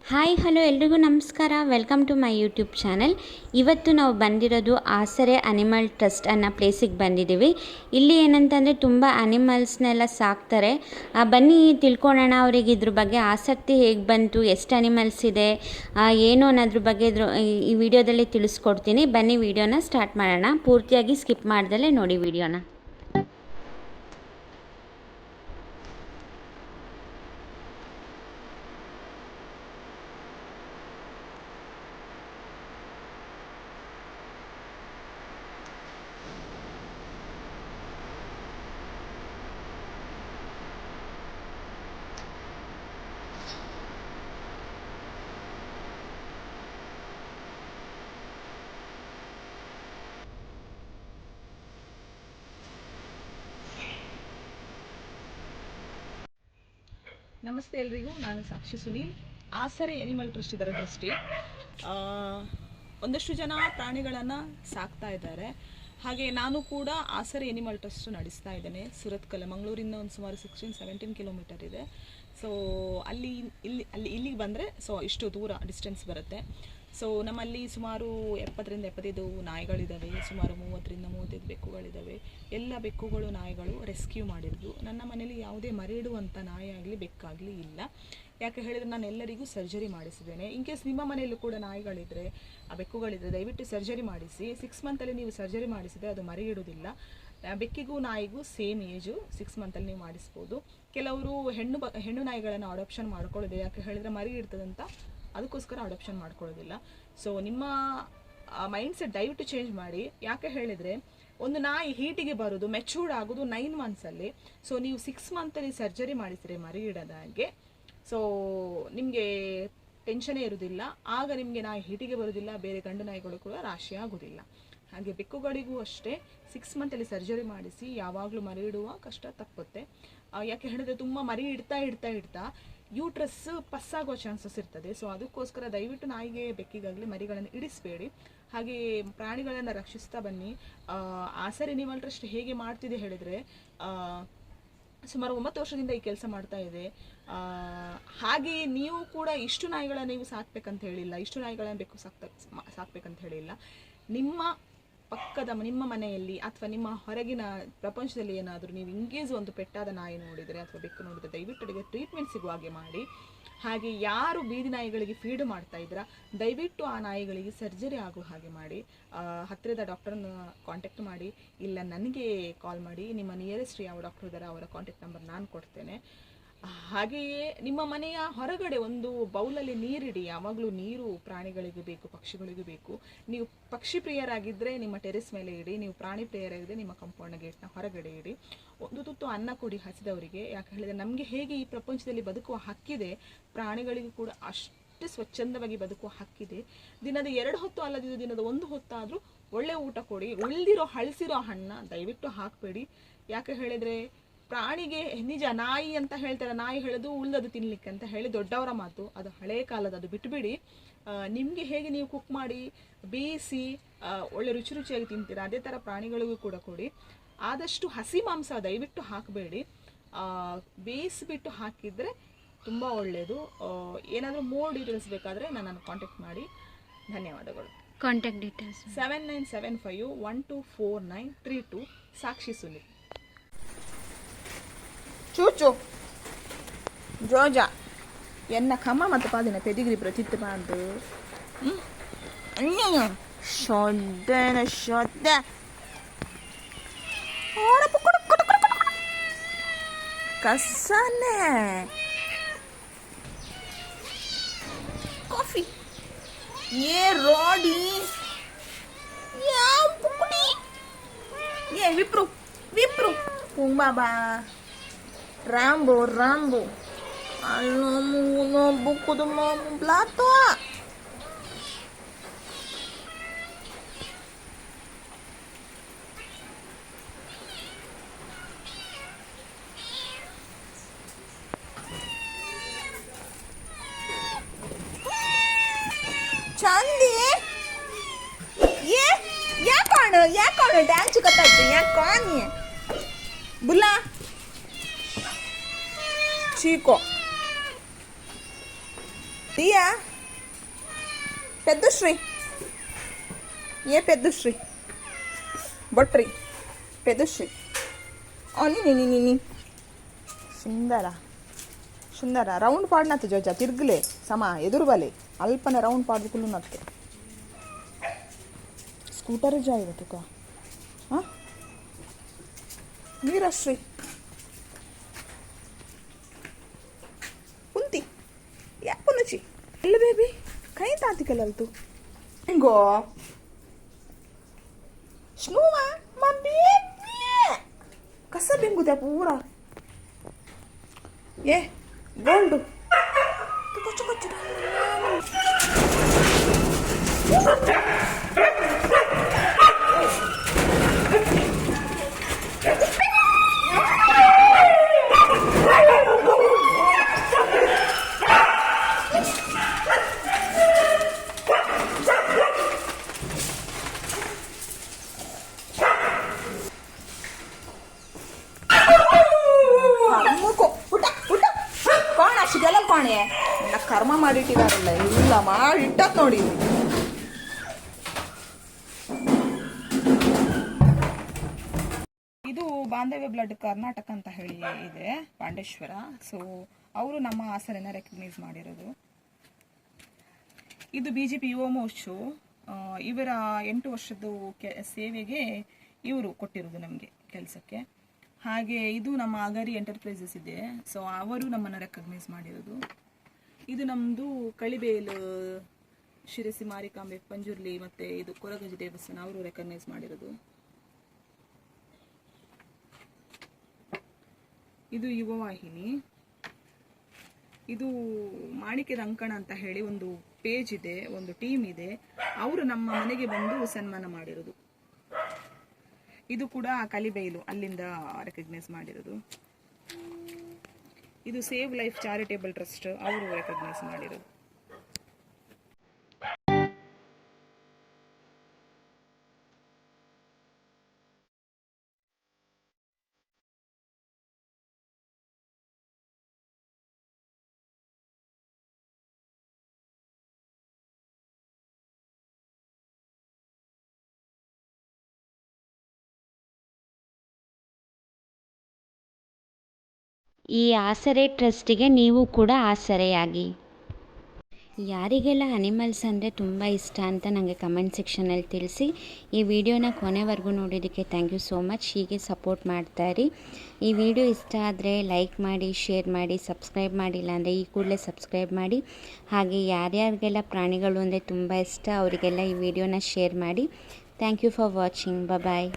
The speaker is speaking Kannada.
ಹಾಯ್ ಹಲೋ ಎಲ್ರಿಗೂ ನಮಸ್ಕಾರ. Welcome to my YouTube channel. ಇವತ್ತು ನಾವು ಬಂದಿರೋದು ಆಸರೆ ಅನಿಮಲ್ ಟ್ರಸ್ಟ್ ಅನ್ನೋ ಪ್ಲೇಸಿಗೆ ಬಂದಿದ್ದೀವಿ. ಇಲ್ಲಿ ಏನಂತಂದರೆ ತುಂಬ ಅನಿಮಲ್ಸ್ನೆಲ್ಲ ಸಾಕ್ತಾರೆ. ಬನ್ನಿ ತಿಳ್ಕೊಳ್ಳೋಣ ಅವರಿಗೆ ಇದ್ರ ಬಗ್ಗೆ ಆಸಕ್ತಿ ಹೇಗೆ ಬಂತು, ಎಷ್ಟು ಅನಿಮಲ್ಸ್ ಇದೆ, ಏನು ಅನ್ನೋದ್ರ ಬಗ್ಗೆ ಈ ವಿಡಿಯೋದಲ್ಲಿ ತಿಳಿಸ್ಕೊಡ್ತೀನಿ. ಬನ್ನಿ ವಿಡಿಯೋನ ಸ್ಟಾರ್ಟ್ ಮಾಡೋಣ. ಪೂರ್ತಿಯಾಗಿ ಸ್ಕಿಪ್ ಮಾಡ್ದಲೇ ನೋಡಿ ವಿಡಿಯೋನ. ನಮಸ್ತೆ ಎಲ್ರಿಗೂ. ನಾನು ಸಾಕ್ಷಿ ಸುನೀಲ್. ಆಸರೆ ಎನಿಮಲ್ ಟ್ರಸ್ಟ್ ಇದರ ಟ್ರಸ್ಟಿ. ಒಂದಷ್ಟು ಜನ ಪ್ರಾಣಿಗಳನ್ನು ಸಾಕ್ತಾ ಇದ್ದಾರೆ. ಹಾಗೆ ನಾನು ಕೂಡ ಆಸರೆ ಎನಿಮಲ್ ಟ್ರಸ್ಟ್ ನಡೆಸ್ತಾ ಇದ್ದೇನೆ. ಸುರತ್ಕಲ್, ಮಂಗಳೂರಿಂದ ಒಂದು ಸುಮಾರು 16-17 ಕಿಲೋಮೀಟರ್ ಇದೆ. ಸೊ ಇಲ್ಲಿಗೆ ಬಂದರೆ ಇಷ್ಟು ದೂರ ಡಿಸ್ಟೆನ್ಸ್ ಬರುತ್ತೆ. ಸೊ ನಮ್ಮಲ್ಲಿ ಸುಮಾರು 70-75 ನಾಯಿಗಳಿದ್ದಾವೆ. ಸುಮಾರು 30-35 ಬೆಕ್ಕುಗಳಿದ್ದಾವೆ. ಎಲ್ಲ ಬೆಕ್ಕುಗಳು, ನಾಯಿಗಳು ರೆಸ್ಕ್ಯೂ ಮಾಡಿದ್ದು. ನನ್ನ ಮನೇಲಿ ಯಾವುದೇ ಮರಿಡುವಂಥ ನಾಯಿ ಆಗಲಿ ಬೆಕ್ಕಾಗಲಿ ಇಲ್ಲ. ಯಾಕೆ ಹೇಳಿದರೆ ನಾನು ಎಲ್ಲರಿಗೂ ಸರ್ಜರಿ ಮಾಡಿಸಿದ್ದೇನೆ. ಇನ್ ಕೇಸ್ ನಿಮ್ಮ ಮನೆಯಲ್ಲೂ ಕೂಡ ನಾಯಿಗಳಿದ್ದರೆ, ಆ ಬೆಕ್ಕುಗಳಿದ್ದರೆ ದಯವಿಟ್ಟು ಸರ್ಜರಿ ಮಾಡಿಸಿ. 6 ಮಂತಲ್ಲಿ ನೀವು ಸರ್ಜರಿ ಮಾಡಿಸಿದರೆ ಅದು ಮರಿ ಇಡುವುದಿಲ್ಲ. ಬೆಕ್ಕಿಗೂ ನಾಯಿಗೂ ಸೇಮ್ ಏಜು, 6 ಮಂತಲ್ಲಿ ನೀವು ಮಾಡಿಸ್ಬೋದು. ಕೆಲವರು ಹೆಣ್ಣು ನಾಯಿಗಳನ್ನು ಅಡಾಪ್ಷನ್ ಮಾಡ್ಕೊಳ್ಳೋದು. ಯಾಕೆ ಹೇಳಿದರೆ ಮರಿ ಇಡ್ತದಂತ, ಅದಕ್ಕೋಸ್ಕರ ಅಡಾಪ್ಷನ್ ಮಾಡ್ಕೊಳ್ಳೋದಿಲ್ಲ. ಸೊ ನಿಮ್ಮ ಮೈಂಡ್ಸೆಟ್ ದಯವಿಟ್ಟು ಚೇಂಜ್ ಮಾಡಿ. ಯಾಕೆ ಹೇಳಿದರೆ ಒಂದು ನಾಯಿ ಹೀಟಿಗೆ ಬರೋದು, ಮೆಚೂರ್ಡ್ ಆಗೋದು 9 ಮಂತ್ಸಲ್ಲಿ. ಸೊ ನೀವು 6 ಮಂತಲ್ಲಿ ಸರ್ಜರಿ ಮಾಡಿಸಿದ್ರೆ ಮರಿ ಇಡೋದಾಗೆ, ಸೊ ನಿಮಗೆ ಟೆನ್ಷನೇ ಇರೋದಿಲ್ಲ. ಆಗ ನಿಮಗೆ ನಾಯಿ ಹೀಟಿಗೆ ಬರೋದಿಲ್ಲ, ಬೇರೆ ಗಂಡು ನಾಯಿಗಳು ಕೂಡ ರಾಶಿ ಆಗೋದಿಲ್ಲ. ಹಾಗೆ ಬೆಕ್ಕುಗಳಿಗೂ ಅಷ್ಟೇ 6 ಮಂತಲ್ಲಿ ಸರ್ಜರಿ ಮಾಡಿಸಿ. ಯಾವಾಗಲೂ ಮರಿ ಇಡುವ ಕಷ್ಟ ತಪ್ಪುತ್ತೆ. ಯಾಕೆ ಹೇಳಿದ್ರೆ ತುಂಬ ಮರಿ ಇಡ್ತಾ ಯೂಟ್ರಸ್ ಪಸ್ಸಾಗೋ ಚಾನ್ಸಸ್ ಇರ್ತದೆ. ಸೊ ಅದಕ್ಕೋಸ್ಕರ ದಯವಿಟ್ಟು ನಾಯಿಗೆ, ಬೆಕ್ಕಿಗಾಗಲಿ ಮರಿಗಳನ್ನು ಇಡಿಸಬೇಡಿ. ಹಾಗೆ ಪ್ರಾಣಿಗಳನ್ನು ರಕ್ಷಿಸ್ತಾ ಬನ್ನಿ. ಆಸರೆ ಎನಿಮಲ್ ಟ್ರಸ್ಟ್ ಹೇಗೆ ಮಾಡ್ತಿದೆ ಹೇಳಿದರೆ, ಸುಮಾರು 9 ವರ್ಷದಿಂದ ಈ ಕೆಲಸ ಮಾಡ್ತಾ ಇದೆ. ಹಾಗೆಯೇ ನೀವು ಕೂಡ ಇಷ್ಟು ನಾಯಿಗಳನ್ನು ನೀವು ಸಾಕ್ಬೇಕಂತ ಹೇಳಿಲ್ಲ, ಇಷ್ಟು ನಾಯಿಗಳನ್ನು ಬೆಕ್ಕು ಸಾಕ್ಬೇಕಂತ ಹೇಳಿಲ್ಲ. ನಿಮ್ಮ ಮನೆಯಲ್ಲಿ ಅಥವಾ ನಿಮ್ಮ ಹೊರಗಿನ ಪ್ರಪಂಚದಲ್ಲಿ ಏನಾದರೂ ನೀವು ಇಂಗೇಜ್ ಒಂದು ಪೆಟ್ಟಾದ ನಾಯಿ ನೋಡಿದರೆ ಅಥವಾ ಬೆಕ್ಕು ನೋಡಿದರೆ ದಯವಿಟ್ಟು ಅದಕ್ಕೆ ಟ್ರೀಟ್ಮೆಂಟ್ ಸಿಗುವ ಹಾಗೆ ಮಾಡಿ. ಹಾಗೆ ಯಾರು ಬೀದಿ ನಾಯಿಗಳಿಗೆ ಫೀಡ್ ಮಾಡ್ತಾ ಇದ್ದೀರಾ, ದಯವಿಟ್ಟು ಆ ನಾಯಿಗಳಿಗೆ ಸರ್ಜರಿ ಆಗೋ ಹಾಗೆ ಮಾಡಿ. ಹತ್ತಿರದ ಡಾಕ್ಟರ್ನ ಕಾಂಟ್ಯಾಕ್ಟ್ ಮಾಡಿ, ಇಲ್ಲ ನನಗೆ ಕಾಲ್ ಮಾಡಿ. ನಿಮ್ಮ ನಿಯರೆಸ್ಟ್ ಯಾವ ಡಾಕ್ಟರ್ ಇದ್ದಾರೆ ಅವರ ಕಾಂಟ್ಯಾಕ್ಟ್ ನಂಬರ್ ನಾನು ಕೊಡ್ತೇನೆ. ಹಾಗೆಯೇ ನಿಮ್ಮ ಮನೆಯ ಹೊರಗಡೆ ಒಂದು ಬೌಲಲ್ಲಿ ನೀರಿಡಿ. ಯಾವಾಗಲೂ ನೀರು ಪ್ರಾಣಿಗಳಿಗೂ ಬೇಕು, ಪಕ್ಷಿಗಳಿಗೂ ಬೇಕು. ನೀವು ಪಕ್ಷಿ ಪ್ರಿಯರಾಗಿದ್ದರೆ ನಿಮ್ಮ ಟೆರೆಸ್ ಮೇಲೆ ಇಡಿ, ನೀವು ಪ್ರಾಣಿ ಪ್ರಿಯರಾಗಿದ್ದರೆ ನಿಮ್ಮ ಕಂಪೌಂಡ್ ಗೇಟ್ನ ಹೊರಗಡೆ ಇಡಿ. ಒಂದು ತುತ್ತು ಅನ್ನ ಕೊಡಿ ಹಸಿದವರಿಗೆ. ಯಾಕೆ ಹೇಳಿದರೆ ನಮಗೆ ಹೇಗೆ ಈ ಪ್ರಪಂಚದಲ್ಲಿ ಬದುಕುವ ಹಕ್ಕಿದೆ, ಪ್ರಾಣಿಗಳಿಗೂ ಕೂಡ ಅಷ್ಟು ಸ್ವಚ್ಛಂದವಾಗಿ ಬದುಕುವ ಹಕ್ಕಿದೆ. ದಿನದ 2 ಹೊತ್ತು ಅಲ್ಲದಿದ್ದು ದಿನದ 1 ಹೊತ್ತಾದರೂ ಒಳ್ಳೆ ಊಟ ಕೊಡಿ. ಹಳಸಿರೋ ಹಣ್ಣ ದಯವಿಟ್ಟು ಹಾಕಬೇಡಿ. ಯಾಕೆ ಹೇಳಿದರೆ ಪ್ರಾಣಿಗೆ ನಿಜ ನಾಯಿ ಅಂತ ಹೇಳ್ತಾರೆ, ನಾಯಿ ಹೇಳೋದು ಉಳ್ದದು ತಿನ್ಲಿಕ್ಕೆ ಅಂತ ಹೇಳಿ ದೊಡ್ಡವರ ಮಾತು, ಅದು ಹಳೆ ಕಾಲದ, ಅದು ಬಿಟ್ಟುಬಿಡಿ. ನಿಮಗೆ ಹೇಗೆ ನೀವು ಕುಕ್ ಮಾಡಿ ಬೇಯಿಸಿ ಒಳ್ಳೆ ರುಚಿಯಾಗಿ ತಿಂತೀರ, ಅದೇ ಥರ ಪ್ರಾಣಿಗಳಿಗೂ ಕೂಡ ಕೊಡಿ. ಆದಷ್ಟು ಹಸಿ ಮಾಂಸ ದಯವಿಟ್ಟು ಹಾಕಬೇಡಿ. ಬೇಯಿಸಿಬಿಟ್ಟು ಹಾಕಿದರೆ ತುಂಬ ಒಳ್ಳೆಯದು. ಏನಾದರೂ ಮೋರ್ ಡೀಟೇಲ್ಸ್ ಬೇಕಾದರೆ ನನ್ನನ್ನು ಕಾಂಟ್ಯಾಕ್ಟ್ ಮಾಡಿ. ಧನ್ಯವಾದಗಳು. Contact details 7975124932. ಸಾಕ್ಷಿ ಸುನೀಲ್. ಚೂಚು ಜೋಜ ಎನ್ನ ಕಮ್ಮ ಮತ್ತು ಪಾದಿನ ಪೆದಿಗಿರಿ ಪ್ರಚಿತ್ತ ಪಾದು ಶೊಡ್ಡನ ಶೊದ್ದ ಕಸನೆ ಕಾಫಿ ಏ ರೋಡಿ ಯಾವ ಪುಕ್ಕಡಿ ಏ ವಿಪ್ರು ಬಾಬಾ Rambo, no buku do mau blato. Chandi, ya kau dance kata tu, ya kau ni, bula. Chico దియా పెద్దుశ్రీ ఏ పెద్దుశ్రీ బొట్రి పెద్దుశ్రీ నీ సుందರ ಸುಂದರ ರೌಂಡ್ ಪಾಡ್ನತ್ತೆ ಜೋಜ ತಿರ್ಗಲೆ ಸಮ ಎದುರು ಬಲೆ ಅಲ್ಪನೆ ರೌಂಡ್ ಪಾಡ್ದುಕುಲು ನತ್ತೆ ಸ್ಕೂಟರ್ ಜಾಯಿರ ತುಕ ಹಾಂ ನೀರಶ್ರೀ ಕುಂತಿ ಯಾಕುನಚಿ ಎಲ್ಲ ಬೇಬಿ ಕೈ ತಾತಿಕಲಲ್ತು ಹಿಂಗೋ ಸ್ನೂವ ಮಮ್ಮಿ ಕಸ ಬೆಂಗುದೆ ಪೂರ ಏ ಗೋಲ್ಡು ಕೊಚ್ಚು ಕೊಚ್ಚು ಪಾಣೆ ನನ್ನ ಕರ್ಮ ಮಾಡಿಟ್ಟಿದಾರಲ್ಲ ಎಲ್ಲ ಮಾಡಿಟ್ಟತ್ ನೋಡಿ ಇದು ಬಾಂಧವ್ಯ ಬ್ಲಡ್ ಕರ್ನಾಟಕ ಅಂತ ಹೇಳಿ ಇದೆ ಪಾಂಡೇಶ್ವರ. ಸೊ ಅವರು ನಮ್ಮ ಆಸರೆನ ರೆಕಗ್ನೈಸ್ ಮಾಡಿರೋದು. ಇದು BJP ಯುವ ಮೋರ್ಚು ಇವರ 8 ವರ್ಷದ ಸೇವೆಗೆ ಇವರು ಕೊಟ್ಟಿರೋದು ನಮಗೆ ಕೆಲಸಕ್ಕೆ. ಹಾಗೆ ಇದು ನಮ್ಮ ಅಗರಿ ಎಂಟರ್ಪ್ರೈಸಸ್ ಇದೆ, ಸೊ ಅವರು ನಮ್ಮನ್ನು ರೆಕಗ್ನೈಸ್ ಮಾಡಿರೋದು. ಇದು ನಮ್ಮದು ಕಳಿಬೇಲು ಶಿರಸಿ ಮಾರಿಕಾಂಬೆ ಪಂಜುರ್ಲಿ ಮತ್ತು ಇದು ಕೊರಗಜ್ಜಿ ದೇವಸ್ಥಾನ ಅವರು ರೆಕಗ್ನೈಸ್ ಮಾಡಿರೋದು. ಇದು ಯುವವಾಹಿನಿ. ಇದು ಮಾಣಿಕ್ಯದ ಅಂಕಣ ಅಂತ ಹೇಳಿ ಒಂದು ಪೇಜ್ ಇದೆ, ಒಂದು ಟೀಮ್ ಇದೆ, ಅವರು ನಮ್ಮ ಮನೆಗೆ ಬಂದು ಸನ್ಮಾನ ಮಾಡಿರೋದು. ಇದು ಕೂಡ ಕಲಿಬೈಲು ಅಲ್ಲಿಂದ ರೆಕಗ್ನೈಸ್ ಮಾಡಿರೋದು. ಇದು ಸೇವ್ ಲೈಫ್ ಚಾರಿಟೇಬಲ್ ಟ್ರಸ್ಟ್ ಅವರು ರೆಕಗ್ನೈಸ್ ಮಾಡಿರೋದು. ಈ ಆಸರೆ ಟ್ರಸ್ಟಿಗೆ ನೀವು ಕೂಡ ಆಸರೆಯಾಗಿ. ಯಾರಿಗೆಲ್ಲ ಅನಿಮಲ್ಸ್ ಅಂದರೆ ತುಂಬ ಇಷ್ಟ ಅಂತ ನನಗೆ ಕಮೆಂಟ್ ಸೆಕ್ಷನಲ್ಲಿ ತಿಳಿಸಿ. ಈ ವಿಡಿಯೋನ ಕೊನೆವರೆಗೂ ನೋಡೋದಕ್ಕೆ ಥ್ಯಾಂಕ್ ಯು ಸೋ ಮಚ್. ಹೀಗೆ ಸಪೋರ್ಟ್ ಮಾಡ್ತಾಯಿರಿ. ಈ ವಿಡಿಯೋ ಇಷ್ಟ ಆದರೆ ಲೈಕ್ ಮಾಡಿ, ಶೇರ್ ಮಾಡಿ, ಸಬ್ಸ್ಕ್ರೈಬ್ ಮಾಡಿಲ್ಲ ಅಂದರೆ ಈ ಕೂಡಲೇ ಸಬ್ಸ್ಕ್ರೈಬ್ ಮಾಡಿ. ಹಾಗೆ ಯಾರ್ಯಾರಿಗೆಲ್ಲ ಪ್ರಾಣಿಗಳು ಅಂದರೆ ತುಂಬ ಇಷ್ಟ ಅವರಿಗೆಲ್ಲ ಈ ವಿಡಿಯೋನ ಶೇರ್ ಮಾಡಿ. Thank you for watching. Bye.